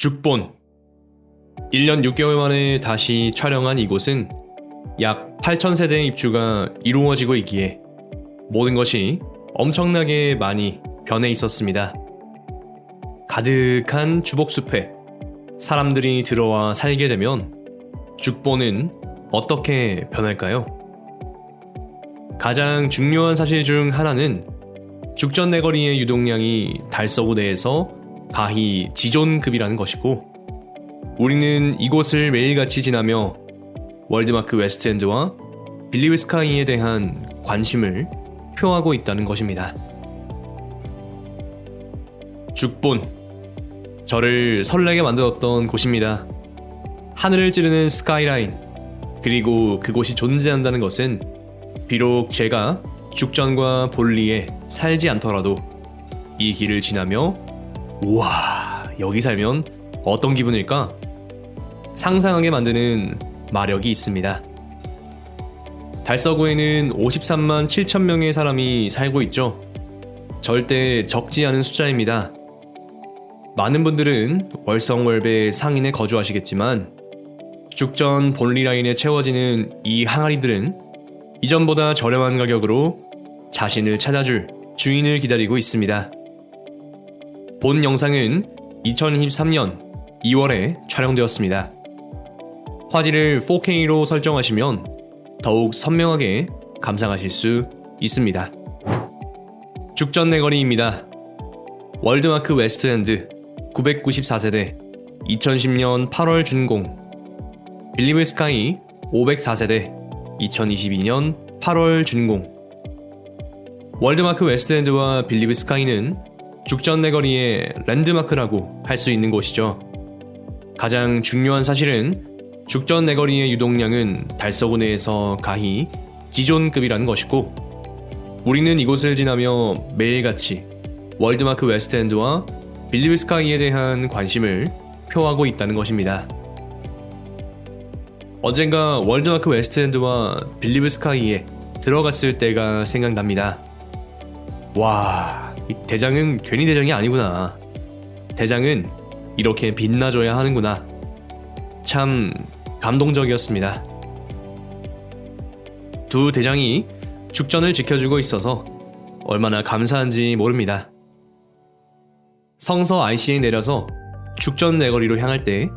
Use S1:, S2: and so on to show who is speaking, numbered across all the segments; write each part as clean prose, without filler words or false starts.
S1: 죽본 1년 6개월 만에 다시 촬영한 이곳은 약 8,000세대의 입주가 이루어지고 있기에 모든 것이 엄청나게 많이 변해 있었습니다. 가득한 주복숲에 사람들이 들어와 살게 되면 죽본은 어떻게 변할까요? 가장 중요한 사실 중 하나는 죽전 내거리의 유동량이 달서구 내에서 가히 지존급이라는 것이고, 우리는 이곳을 매일같이 지나며 월드마크 웨스트엔드와 빌리브 스카이에 대한 관심을 표하고 있다는 것입니다. 죽본, 저를 설레게 만들었던 곳입니다. 하늘을 찌르는 스카이라인, 그리고 그곳이 존재한다는 것은 비록 제가 죽전과 볼리에 살지 않더라도 이 길을 지나며 우와, 여기 살면 어떤 기분일까? 상상하게 만드는 마력이 있습니다. 달서구에는 53만 7천 명의 사람이 살고 있죠. 절대 적지 않은 숫자입니다. 많은 분들은 월성월배 상인에 거주하시겠지만 죽전 본리 라인에 채워지는 이 항아리들은 이전보다 저렴한 가격으로 자신을 찾아줄 주인을 기다리고 있습니다. 본 영상은 2023년 2월에 촬영되었습니다. 화질을 4K로 설정하시면 더욱 선명하게 감상하실 수 있습니다. 죽전 내거리입니다. 월드마크 웨스트엔드 994세대 2010년 8월 준공, 빌리브 스카이 504세대 2022년 8월 준공. 월드마크 웨스트엔드와 빌리브 스카이는 죽전 내거리의 랜드마크라고 할 수 있는 곳이죠. 가장 중요한 사실은 죽전 내거리의 유동량은 달서구 내에서 가히 지존급이라는 것이고, 우리는 이곳을 지나며 매일같이 월드마크 웨스트엔드와 빌리브 스카이에 대한 관심을 표하고 있다는 것입니다. 언젠가 월드마크 웨스트엔드와 빌리브 스카이에 들어갔을 때가 생각납니다. 와, 이 대장은 괜히 대장이 아니구나. 대장은 이렇게 빛나줘야 하는구나. 참 감동적이었습니다. 두 대장이 죽전을 지켜주고 있어서 얼마나 감사한지 모릅니다. 성서 IC에 내려서 죽전 내거리로 향할 때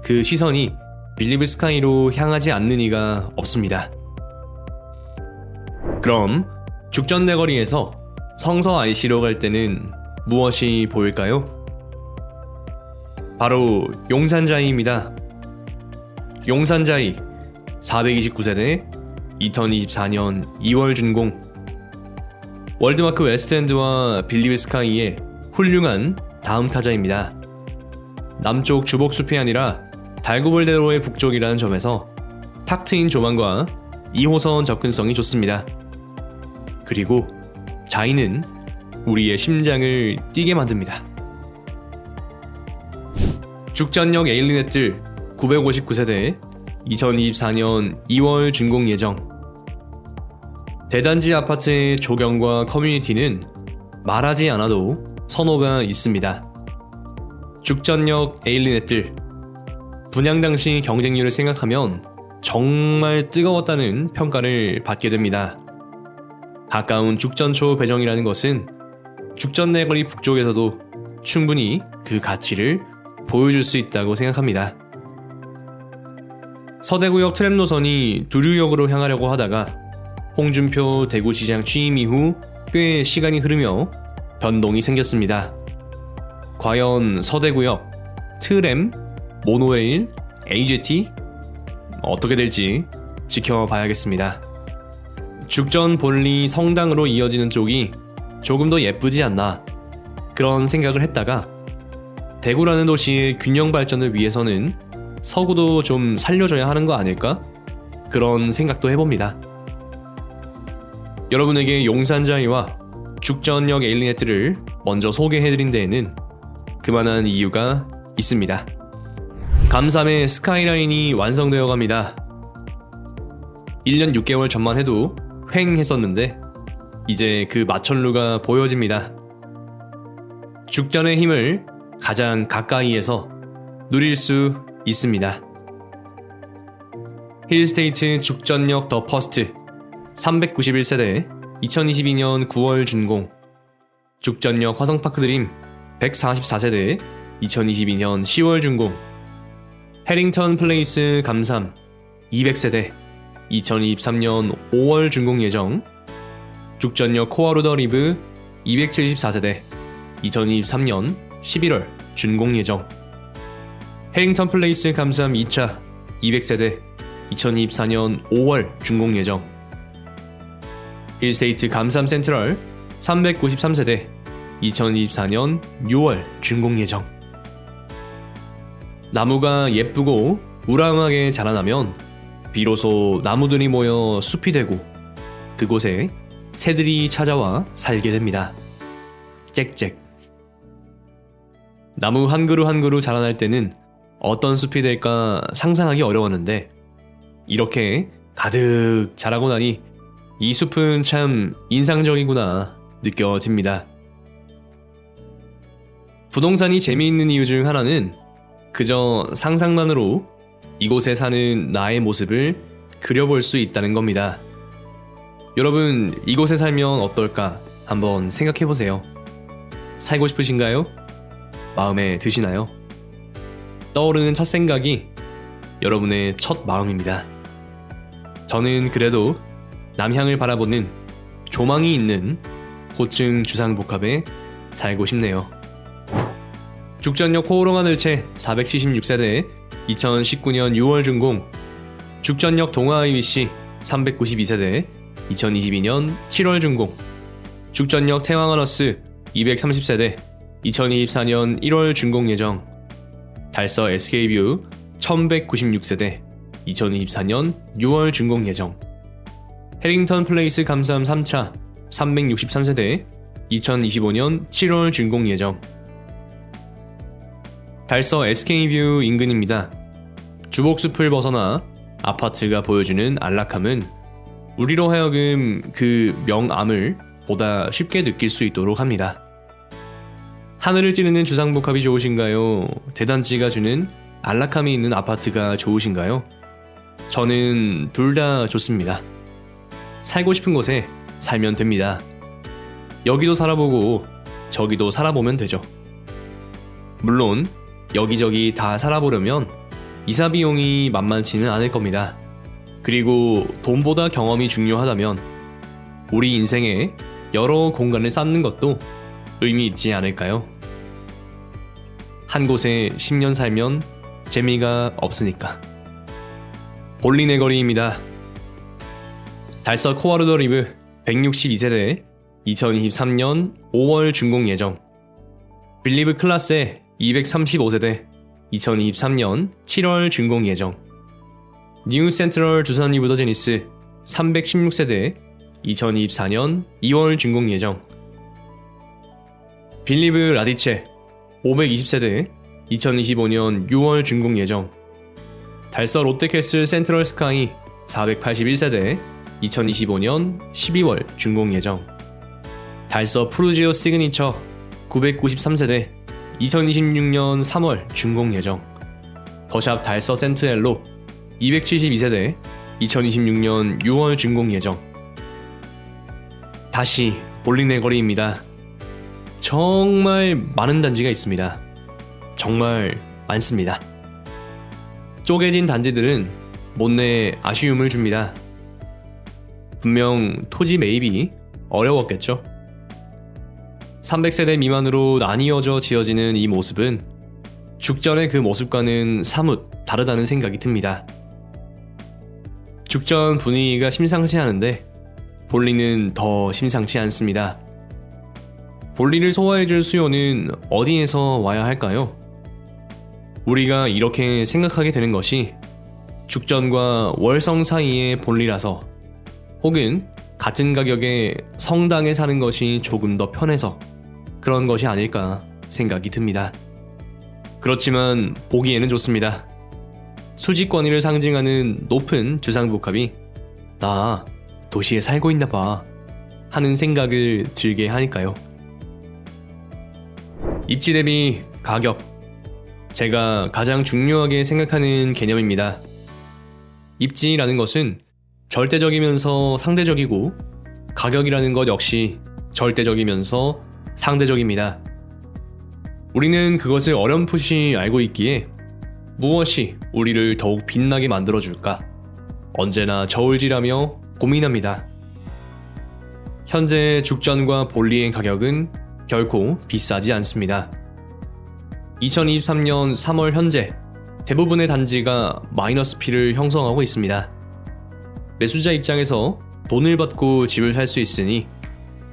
S1: 그 시선이 빌리브 스카이로 향하지 않는 이가 없습니다. 그럼 죽전 내거리에서 성서 IC로 갈 때는 무엇이 보일까요? 바로 용산자이입니다. 용산자이 429세대 2024년 2월 준공, 월드마크 웨스트엔드와 빌리브 스카이의 훌륭한 다음 타자입니다. 남쪽 주복숲이 아니라 달구벌대로의 북쪽이라는 점에서 탁 트인 조망과 2호선 접근성이 좋습니다. 그리고 자이는 우리의 심장을 뛰게 만듭니다. 죽전역 에일리넷들 959세대 2024년 2월 준공 예정. 대단지 아파트의 조경과 커뮤니티는 말하지 않아도 선호가 있습니다. 죽전역 에일리넷들, 분양 당시 경쟁률을 생각하면 정말 뜨거웠다는 평가를 받게 됩니다. 가까운 죽전초 배정이라는 것은 죽전 내거리 북쪽에서도 충분히 그 가치를 보여줄 수 있다고 생각합니다. 서대구역 트램 노선이 두류역으로 향하려고 하다가 홍준표 대구시장 취임 이후 꽤 시간이 흐르며 변동이 생겼습니다. 과연 서대구역, 트램, 모노레일, AGT 어떻게 될지 지켜봐야겠습니다. 죽전 본리 성당으로 이어지는 쪽이 조금 더 예쁘지 않나, 그런 생각을 했다가 대구라는 도시의 균형 발전을 위해서는 서구도 좀 살려줘야 하는 거 아닐까? 그런 생각도 해봅니다. 여러분에게 용산자이와 죽전역 에일리넷들을 먼저 소개해드린 데에는 그만한 이유가 있습니다. 감삼의 스카이라인이 완성되어 갑니다. 1년 6개월 전만 해도 횡 했었는데 이제 그 마천루가 보여집니다. 죽전의 힘을 가장 가까이에서 누릴 수 있습니다. 힐스테이트 죽전역 더 퍼스트 391세대 2022년 9월 준공, 죽전역 화성파크 드림 144세대 2022년 10월 준공, 해링턴 플레이스 감삼 200세대 2023년 5월 준공 예정, 죽전역 코아루더 리브 274세대 2023년 11월 준공 예정, 해링턴 플레이스 감삼 2차 200세대 2024년 5월 준공 예정, 힐스테이트 감삼 센트럴 393세대 2024년 6월 준공 예정. 나무가 예쁘고 우람하게 자라나면 비로소 나무들이 모여 숲이 되고 그곳에 새들이 찾아와 살게 됩니다. 짹짹. 나무 한 그루 한 그루 자라날 때는 어떤 숲이 될까 상상하기 어려웠는데 이렇게 가득 자라고 나니 이 숲은 참 인상적이구나 느껴집니다. 부동산이 재미있는 이유 중 하나는 그저 상상만으로 이곳에 사는 나의 모습을 그려볼 수 있다는 겁니다. 여러분, 이곳에 살면 어떨까 한번 생각해보세요. 살고 싶으신가요? 마음에 드시나요? 떠오르는 첫 생각이 여러분의 첫 마음입니다. 저는 그래도 남향을 바라보는 조망이 있는 고층 주상복합에 살고 싶네요. 죽전역 호호롱하늘채 476세대 2019년 6월 준공, 죽전역 동아IBC 392세대 2022년 7월 준공, 죽전역 태왕하너스 230세대 2024년 1월 준공 예정, 달서 SK뷰 1196세대 2024년 6월 준공 예정, 해링턴 플레이스 감삼 3차 363세대 2025년 7월 준공 예정, 달서 SK뷰 인근입니다. 주복숲을 벗어나 아파트가 보여주는 안락함은 우리로 하여금 그 명암을 보다 쉽게 느낄 수 있도록 합니다. 하늘을 찌르는 주상복합이 좋으신가요? 대단지가 주는 안락함이 있는 아파트가 좋으신가요? 저는 둘 다 좋습니다. 살고 싶은 곳에 살면 됩니다. 여기도 살아보고 저기도 살아보면 되죠. 물론 여기저기 다 살아보려면 이사 비용이 만만치는 않을 겁니다. 그리고 돈보다 경험이 중요하다면 우리 인생에 여러 공간을 쌓는 것도 의미 있지 않을까요? 한 곳에 10년 살면 재미가 없으니까. 볼린의 거리입니다. 달서 코아루더 리브 162세대 2023년 5월 준공 예정, 빌리브 클라세 235세대 2023년 7월 준공 예정, 뉴 센트럴 두산 리브더 제니스 316세대 2024년 2월 준공 예정, 빌리브 라디체 520세대 2025년 6월 준공 예정, 달서 롯데캐슬 센트럴 스카이 481세대 2025년 12월 준공 예정, 달서 프루지오 시그니처 993세대 2026년 3월 준공 예정, 더샵 달서 센트엘로 272세대 2026년 6월 준공 예정. 다시 볼린의 거리입니다. 정말 많은 단지가 있습니다. 정말 많습니다. 쪼개진 단지들은 못내 아쉬움을 줍니다. 분명 토지 매입이 어려웠겠죠. 300세대 미만으로 나뉘어져 지어지는 이 모습은 죽전의 그 모습과는 사뭇 다르다는 생각이 듭니다. 죽전 분위기가 심상치 않은데 볼리는 더 심상치 않습니다. 볼리를 소화해줄 수요는 어디에서 와야 할까요? 우리가 이렇게 생각하게 되는 것이 죽전과 월성 사이의 볼리라서, 혹은 같은 가격에 성당에 사는 것이 조금 더 편해서 그런 것이 아닐까 생각이 듭니다. 그렇지만 보기에는 좋습니다. 수직 권위를 상징하는 높은 주상복합이 나 도시에 살고 있나 봐 하는 생각을 들게 하니까요. 입지 대비 가격, 제가 가장 중요하게 생각하는 개념입니다. 입지라는 것은 절대적이면서 상대적이고 가격이라는 것 역시 절대적이면서 상대적입니다. 우리는 그것을 어렴풋이 알고 있기에 무엇이 우리를 더욱 빛나게 만들어줄까 언제나 저울질하며 고민합니다. 현재 죽전과 볼리의 가격은 결코 비싸지 않습니다. 2023년 3월 현재 대부분의 단지가 마이너스 P를 형성하고 있습니다. 매수자 입장에서 돈을 받고 집을 살 수 있으니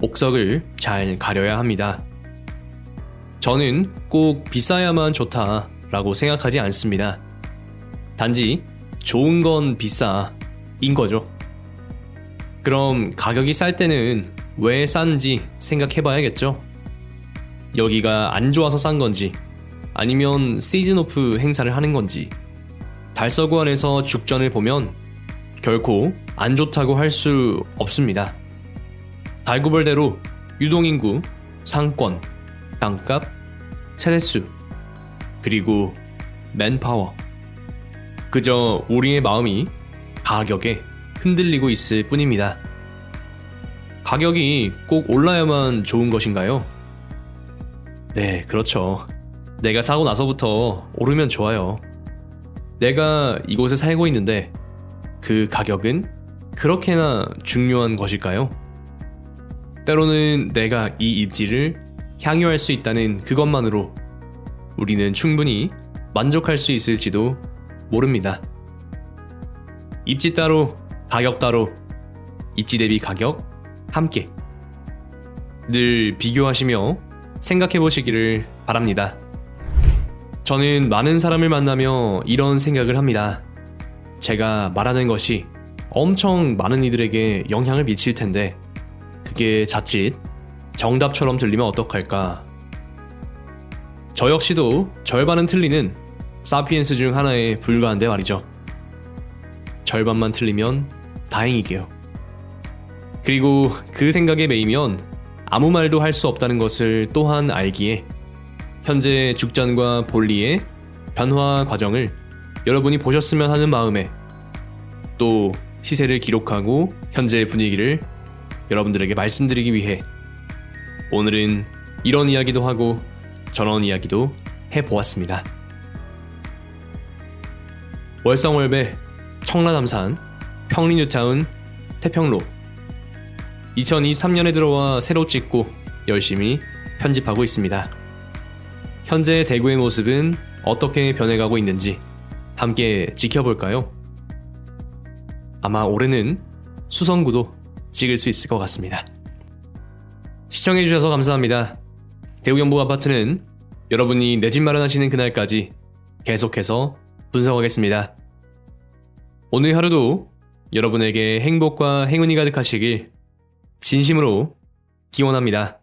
S1: 옥석을 잘 가려야 합니다. 저는 꼭 비싸야만 좋다라고 생각하지 않습니다. 단지 좋은 건 비싸인 거죠. 그럼 가격이 쌀 때는 왜 싼지 생각해 봐야겠죠. 여기가 안 좋아서 싼 건지 아니면 시즌 오프 행사를 하는 건지 달서구 안에서 죽전을 보면 결코 안 좋다고 할 수 없습니다. 달구벌대로 유동인구, 상권, 땅값, 세대수, 그리고 맨파워. 그저 우리의 마음이 가격에 흔들리고 있을 뿐입니다. 가격이 꼭 올라야만 좋은 것인가요? 네, 그렇죠. 내가 사고 나서부터 오르면 좋아요. 내가 이곳에 살고 있는데 그 가격은 그렇게나 중요한 것일까요? 때로는 내가 이 입지를 향유할 수 있다는 그것만으로 우리는 충분히 만족할 수 있을지도 모릅니다. 입지 따로, 가격 따로, 입지 대비 가격 함께 늘 비교하시며 생각해 보시기를 바랍니다. 저는 많은 사람을 만나며 이런 생각을 합니다. 제가 말하는 것이 엄청 많은 이들에게 영향을 미칠 텐데 그게 자칫 정답처럼 들리면 어떡할까? 저 역시도 절반은 틀리는 사피엔스 중 하나에 불과한데 말이죠. 절반만 틀리면 다행이게요. 그리고 그 생각에 매이면 아무 말도 할 수 없다는 것을 또한 알기에 현재 죽전과 볼리의 변화 과정을 여러분이 보셨으면 하는 마음에 또 시세를 기록하고 현재의 분위기를 여러분들에게 말씀드리기 위해 오늘은 이런 이야기도 하고 저런 이야기도 해보았습니다. 월성월배, 청라남산, 평리뉴타운, 태평로 2023년에 들어와 새로 찍고 열심히 편집하고 있습니다. 현재 대구의 모습은 어떻게 변해가고 있는지 함께 지켜볼까요? 아마 올해는 수성구도 찍을 수 있을 것 같습니다. 시청해주셔서 감사합니다. 대구경북아파트는 여러분이 내 집 마련하시는 그날까지 계속해서 분석하겠습니다. 오늘 하루도 여러분에게 행복과 행운이 가득하시길 진심으로 기원합니다.